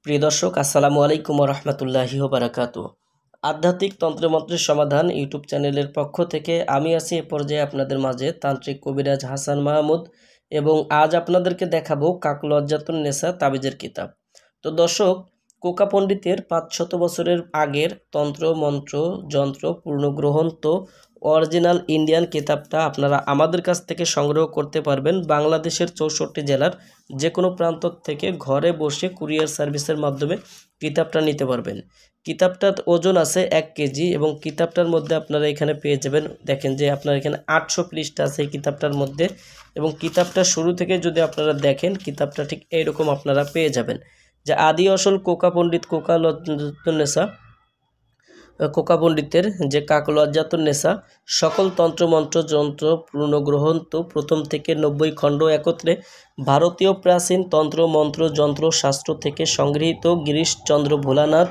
প্রিয় দর্শক, আসসালামু আলাইকুম ওয়া রাহমাতুল্লাহি ওয়া বারাকাতুহু। আধ্যাত্মিক তন্ত্রমন্ত্রের সমাধান ইউটিউব চ্যানেলের পক্ষ থেকে আমি আছি এ পর্যায়ে আপনাদের মাঝে তান্ত্রিক কবিরাজ হাসান মাহমুদ, এবং আজ আপনাদেরকে দেখাবো কাকলজ্জাতুন নেসা তাবিজের কিতাব। তো দর্শক, কোকা পণ্ডিতের 500 বছরের আগের তন্ত্র মন্ত্র যন্ত্র পূর্ণগ্রন্থ অরিজিনাল ইন্ডিয়ান কিতাবটা আপনারা আমাদের কাছ থেকে সংগ্রহ করতে পারবেন বাংলাদেশের 64 জেলার যে কোনো প্রান্ত থেকে ঘরে বসে কুরিয়ার সার্ভিসের মাধ্যমে কিতাবটা নিতে পারবেন। কিতাবটার ওজন আছে 1 কেজি এবং কিতাবটার মধ্যে আপনারা এখানে পেয়ে যাবেন, দেখেন যে আপনার এখানে 800 পৃষ্ঠা আছে এই কিতাবটার মধ্যে, এবং কিতাবটা শুরু থেকে যদি আপনারা দেখেন কিতাবটা ঠিক এইরকম আপনারা পেয়ে যাবেন যে আদি আসল কোকা পণ্ডিত কোকা পণ্ডিতের যে কাকলজ্জাতুন নেসা সকল তন্ত্রমন্ত্র যন্ত্র পূর্ণগ্রন্থ প্রথম থেকে 90 খণ্ড একত্রে ভারতীয় প্রাচীন তন্ত্র মন্ত্র যন্ত্র শাস্ত্র থেকে সংগৃহীত গিরিশচন্দ্র ভোলানাথ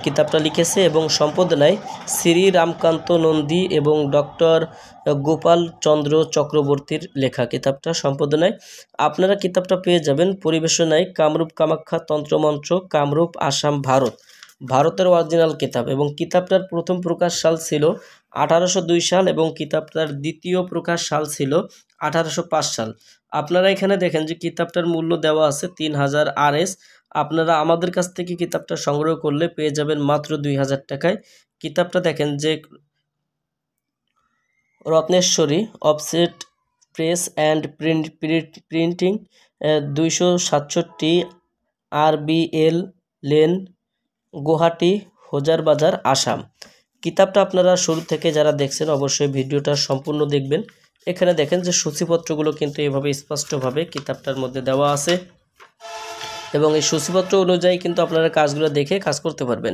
কিতাবটা লিখেছে, এবং সম্পাদনায় শ্রী রামকান্ত নন্দী এবং ডক্টর গোপাল চন্দ্র চক্রবর্তীর লেখা কিতাবটা সম্পাদনায়। আপনারা কিতাবটা পেয়ে যাবেন পরিবেশনায় কামরূপ কামাখ্যা তন্ত্রমন্ত্র, কামরূপ, আসাম, ভারতের অরিজিনাল কিতাব। এবং কিতাবটার প্রথম প্রকাশ সাল ছিল 1802 সাল এবং কিতাবটার দ্বিতীয় প্রকাশ সাল ছিল 1805 সাল। আপনারা এখানে দেখেন যে কিতাবটার মূল্য দেওয়া আছে 3000 RS। আপনারা আমাদের কাছ থেকে কিতাবটা সংগ্রহ করলে পেয়ে যাবেন মাত্র 2000 টাকায়। কিতাবটা দেখেন যে Ratneshwari offset press and printing 267 RBL lane, Guwahati, হোজারবাজার, আসাম। কিতাবটা আপনারা শুরু থেকে যারা দেখছেন অবশ্যই ভিডিওটা সম্পূর্ণ দেখবেন। এখানে দেখেন যে সূচিপত্রগুলো কিন্তু এভাবে স্পষ্টভাবে কিতাবটার মধ্যে দেওয়া আছে, এবং এই সূচিপত্র অনুযায়ী কিন্তু আপনারা কাজগুলো দেখে কাজ করতে পারবেন।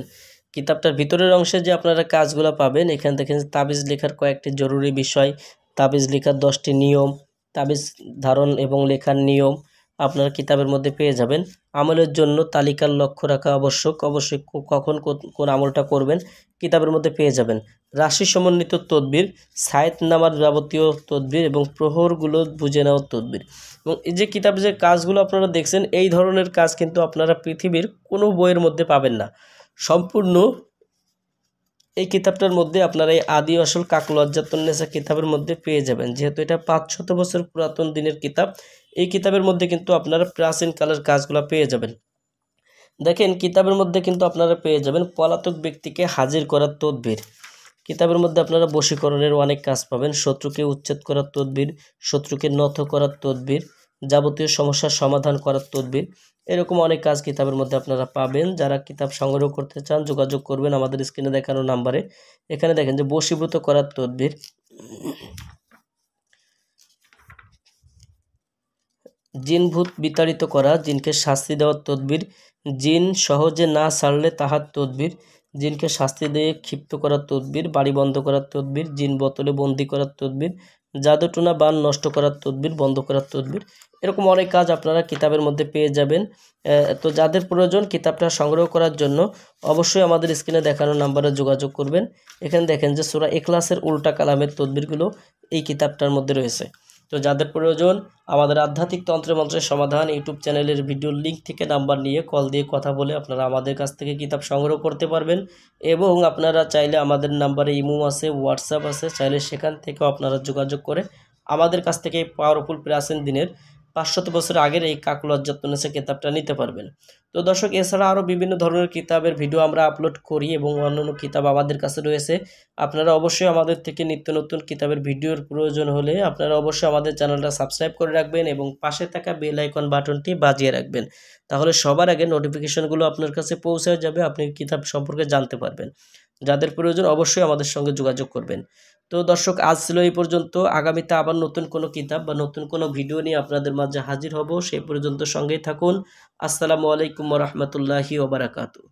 কিতাবটার ভিতরের অংশে যে আপনারা কাজগুলো পাবেন, এখানে দেখেন তাবিজ লেখার কয়েকটি জরুরি বিষয়, তাবিজ লেখার 10টি নিয়ম, তাবিজ ধারণ এবং লেখার নিয়ম আপনারা কিতাবের মধ্যে পেয়ে যাবেন। আমলের জন্য তালিকার লক্ষ্য রাখা আবশ্যক, অবশ্যই কখন কোন আমলটা করবেন কিতাবের মধ্যে পেয়ে যাবেন। রাশি সমন্বিত তদবির, সায়েত নামার যাবতীয় তদবির এবং প্রহরগুলো বুঝে নেওয়ার তদবির। এবং এই যে কিতাবে যে কাজগুলো আপনারা দেখছেন এই ধরনের কাজ কিন্তু আপনারা পৃথিবীর কোনো বইয়ের মধ্যে পাবেন না। সম্পূর্ণ এই কিতাবটার মধ্যে আপনারা এই আদি আসল কাকলজ্জাতুন নেসা কিতাবের মধ্যে পেয়ে যাবেন। যেহেতু এটা 500 বছর পুরাতন দিনের কিতাব, এই কিতাবের মধ্যে কিন্তু আপনারা প্রাচীন কালের কাজগুলো পেয়ে যাবেন। দেখেন কিতাবের মধ্যে কিন্তু আপনারা পেয়ে যাবেন পলাতক ব্যক্তিকে হাজির করার তদবির। কিতাবের মধ্যে আপনারা বশীকরণের অনেক কাজ পাবেন, শত্রুকে উচ্ছেদ করার তদবির, শত্রুকে নত করার তদবির, যাবতীয় সমস্যার সমাধান করার তদবির, এরকম অনেক কাজ কিতাবের মধ্যে আপনারা পাবেন। যারা কিতাব সংগ্রহ করতে চান যোগাযোগ করবেন আমাদের স্ক্রিনে দেখানো নাম্বারে। এখানে দেখেন যে বশীভূত করার তদবির, জিন ভূত বিতাড়িত করা, জিনকে শাস্তি দেওয়ার তদবির, জিন সহজে না ছাড়লে তাহার তদবির, জিনকে শাস্তি দিয়ে ক্ষিপ্ত করার তদবির, বাড়ি বন্ধ করার তদবির, জিন বোতলে বন্দি করার তদবির, জাদুটোনা বান নষ্ট করার তদবির, বন্ধ করার তদবির, এরকম অনেক কাজ আপনারা কিতাবের মধ্যে পেয়ে যাবেন। তো যাদের প্রয়োজন কিতাবটা সংগ্রহ করার জন্য অবশ্যই আমাদের স্ক্রিনে দেখানো নাম্বারে যোগাযোগ করবেন। এখানে দেখেন যে সূরা ইখলাসের উল্টা কালামের তদবিরগুলো এই কিতাবটার মধ্যে রয়েছে। তো যাদের প্রয়োজন আমাদের আধ্যাত্মিক তন্ত্রমন্ত্রের সমাধান ইউটিউব চ্যানেলের ভিডিওর লিঙ্ক থেকে নাম্বার নিয়ে কল দিয়ে কথা বলে আপনারা আমাদের কাছ থেকে কিতাব সংগ্রহ করতে পারবেন। এবং আপনারা চাইলে আমাদের নাম্বারে ইমো আছে, হোয়াটসঅ্যাপ আছে, চাইলে সেখান থেকেও আপনারা যোগাযোগ করে আমাদের কাছ থেকে পাওয়ারফুল প্রাচীন দিনের 500 বছর আগের এই কাকলজ্জাতুন নেসা কিতাবটা নিতে পারবেন। তো দর্শক, এছাড়া আরও বিভিন্ন ধরনের কিতাবের ভিডিও আমরা আপলোড করি এবং অন্যান্য কিতাব আমাদের কাছে রয়েছে। আপনারা অবশ্যই আমাদের থেকে নিত্য নতুন কিতাবের ভিডিওর প্রয়োজন হলে আপনারা অবশ্যই আমাদের চ্যানেলটা সাবস্ক্রাইব করে রাখবেন এবং পাশে থাকা বেল আইকন বাটনটি বাজিয়ে রাখবেন। তাহলে সবার আগে নোটিফিকেশনগুলো আপনার কাছে পৌঁছে যাবে, আপনি কিতাব সম্পর্কে জানতে পারবেন। যাদের প্রয়োজন অবশ্যই আমাদের সঙ্গে যোগাযোগ করবেন। তো দর্শক, আজ ছিল এই পর্যন্ত। আগামীতে আবার নতুন কোনো কিতাব বা নতুন কোনো ভিডিও নিয়ে আপনাদের মাঝে হাজির হব। সেই পর্যন্ত সঙ্গেই থাকুন। আসসালামু আলাইকুম ওয়া রাহমাতুল্লাহি ওয়া বারাকাতুহু।